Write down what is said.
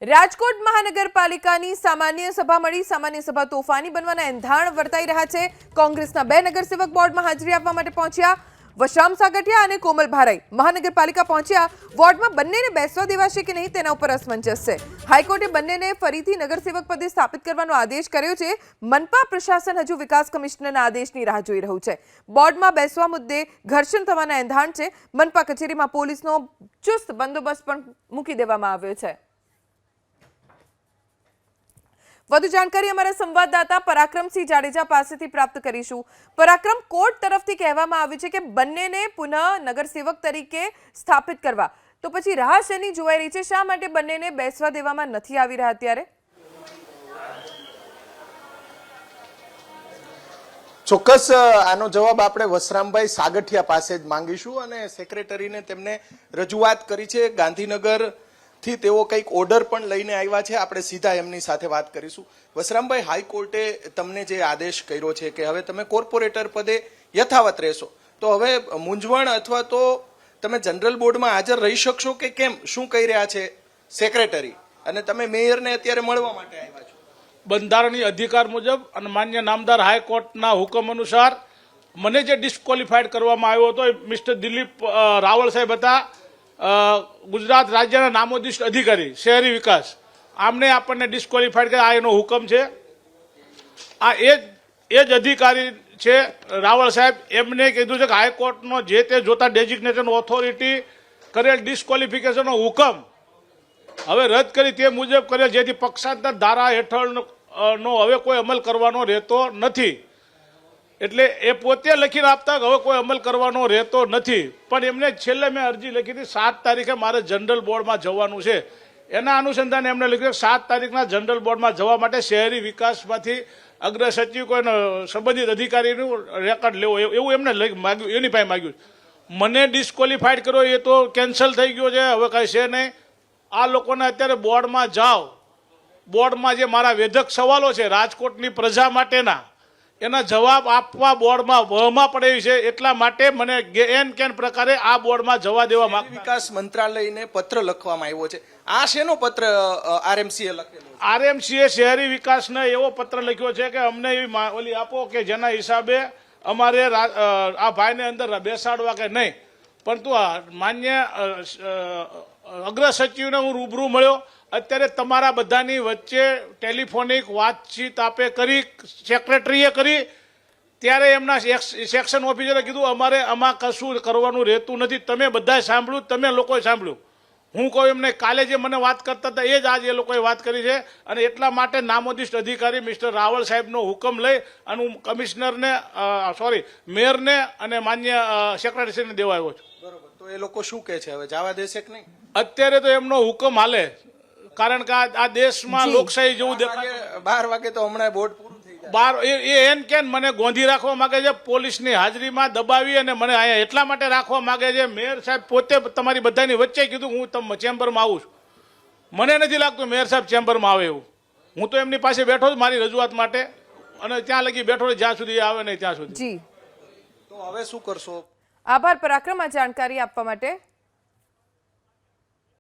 રાજકોટ મહાનગરપાલિકાની સામાન્ય સભા મળી। સામાન્ય સભા તોફાની બનવાના એંધાણ વર્તાઈ રહ્યા છે। કોંગ્રેસના બે નગરસેવક બોર્ડમાં હાજરી આપવા માટે પહોંચ્યા। વશામ સાગઠિયા અને કોમલ ભારાઈ મહાનગરપાલિકા પહોંચ્યા। વોર્ડમાં બંનેને બેસવા દેવાશે કે નહીં તેના ઉપર અસમંજસ છે। હાઈકોર્ટે બંનેને ફરીથી નગરસેવક પદે સ્થાપિત કરવાનો આદેશ કર્યો છે। મનપા પ્રશાસન હજુ વિકાસ કમિશનરના આદેશની રાહ જોઈ રહ્યું છે। બોર્ડમાં બેસવા મુદ્દે ઘર્ષણ થવાના એંધાણ છે। મનપા કચેરીમાં પોલીસનો ચુસ્ત બંદોબસ્ત પણ મૂકી દેવામાં આવ્યો છે। વધુ જાણકારી અમારા સંવાદદાતા પરાક્રમસિંહ જાડેજા પાસેથી પ્રાપ્ત કરીશું। પરાક્રમ, કોર્ટ તરફથી કહેવામાં આવ્યું છે કે બંનેને પુનઃ નગરસેવક તરીકે સ્થાપિત કરવા, તો પછી રાહ શેની જોવાઈ રહી છે? શા માટે બંનેને બેસવા દેવામાં નથી આવી રહ્યા અત્યારે? ચોક્કસ આનો જવાબ આપણે વસરામભાઈ સાગઠિયા પાસે જ માંગીશું અને સેક્રેટરીને તેમને રજૂઆત કરી છે। ગાંધીનગર થી તેઓ કંઈક ઓર્ડર પણ લઈને આવ્યા છે। આપણે સીધા એમની સાથે વાત કરીશું। વસરામભાઈ, હાઈકોર્ટે તમને જે આદેશ કર્યો છે કે હવે તમે કોર્પોરેટર પદે યથાવત રહેશો, તો હવે મૂંઝવણ અથવા તો તમે જનરલ બોર્ડમાં હાજર રહી શકશો કે કેમ? શું કહી રહ્યા છે સેક્રેટરી? અને તમે મેયરને અત્યારે મળવા માટે આવ્યા છો? બંધારણીય અધિકાર મુજબ અને માન્ય નામદાર હાઈકોર્ટના હુકમ અનુસાર મને જે ડિસ્ક્વોલિફાઈડ કરવામાં આવ્યો હતો મિસ્ટર દિલીપ રાવળ સાહેબ હતા, ગુજરાત રાજ્યના નામોદિષ્ટ અધિકારી શહેરી વિકાસ, આમને આપણને ડિસ્ક્વોલિફાઈડ કર્યા। આ એનો હુકમ છે। આ એ જ અધિકારી છે રાવળ સાહેબ। એમને કીધું છે કે હાઈકોર્ટનો જે તે જોતા ડેઝિગ્નેશન ઓથોરિટી કરેલ ડિસ્ક્વોલિફિકેશનનો હુકમ હવે રદ કરી તે મુજબ કરેલ, જેથી પક્ષાંતર ધારા હેઠળનો હવે કોઈ અમલ કરવાનો રહેતો નથી। એટલે એ પોતે લખીને આપતા હવે કોઈ અમલ કરવાનો રહેતો નથી। પણ એમને છેલ્લે મેં અરજી લખી હતી 7 તારીખે મારે જનરલ બોર્ડમાં જવાનું છે। એના અનુસંધાને એમને લખ્યું 7 તારીખના જનરલ બોર્ડમાં જવા માટે શહેરી વિકાસમાંથી અગ્ર સચિવ કોઈ સંબંધિત અધિકારીનું રેકોર્ડ લેવો એવું એમને માગ્યું, એની પાસે માગ્યું। મને ડિસ્ક્વોલિફાઈડ કર્યો એ તો કેન્સલ થઈ ગયો છે, હવે કાંઈ છે નહીં। આ લોકોને અત્યારે બોર્ડમાં જાઓ, બોર્ડમાં જે મારા વેધક સવાલો છે રાજકોટની પ્રજા માટેના, એના જવાબ આપવા બોર્ડમાં વહમાં પડે છે। એટલા માટે મને એન કેન પ્રકારે આ બોર્ડમાં જવા દેવા માંગુ। વિકાસ મંત્રાલયને પત્ર લખવામાં આવ્યો છે। આ શેનો પત્ર આરએમસીએ લખેલો છે? આરએમસીએ શહેરી વિકાસને એવો પત્ર લખ્યો છે કે અમને એવી ઓલી આપો કે જેના હિસાબે અમારે આ ભાઈને અંદર બેસાડવા કે નહીં। પરંતુ માન્ય અગ્ર સચિવને હું રૂબરૂ મળ્યો। અત્યારે તમારા બધાની વચ્ચે ટેલિફોનિક વાતચીત આપે કરી, સેક્રેટરીએ કરી, ત્યારે એમના સેક્શન ઓફિસરે કીધું અમારે આમાં કશું કરવાનું રહેતું નથી। તમે બધાએ સાંભળ્યું, તમે લોકોએ સાંભળ્યું। હું કહું એમને કાલે જે મને વાત કરતા હતા એ જ આજ એ લોકોએ વાત કરી છે। અને એટલા માટે નામોદિષ્ટ અધિકારી મિસ્ટર રાવળ સાહેબનો હુકમ લઈ અને હું કમિશનરને મેયરને અને માન્ય સેક્રેટરીને દેવા આવ્યો છું। બરોબર, તો એ લોકો શું કહે છે? હવે જવા દેશે કે નહીં? અત્યારે તો એમનો હુકમ હાલે, કારણ કે આ દેશમાં લોકશાહી જેવું દેખાય। 12 વાગે તો હમણાં બોર્ડ પૂરું થઈ જાય। 12 એન કેન મને ગોંધી રાખવા માંગે છે, પોલીસની હાજરીમાં દબાવી અને મને અહીંયા એટલા માટે રાખવા માંગે છે। મેયર સાહેબ પોતે તમારી બધાની વચ્ચે કીધું હું ચેમ્બરમાં આવું છું। મને નથી લાગતું મેયર સાહેબ ચેમ્બરમાં આવે એવું। હું તો એમની પાસે બેઠો છું મારી રજૂઆત માટે, અને ત્યાં લગી બેઠો જ્યાં સુધી આવે નહીં ત્યાં સુધી। જી, તો હવે શું કરશો? આભાર પરાક્રમ આ જાણકારી આપવા માટે।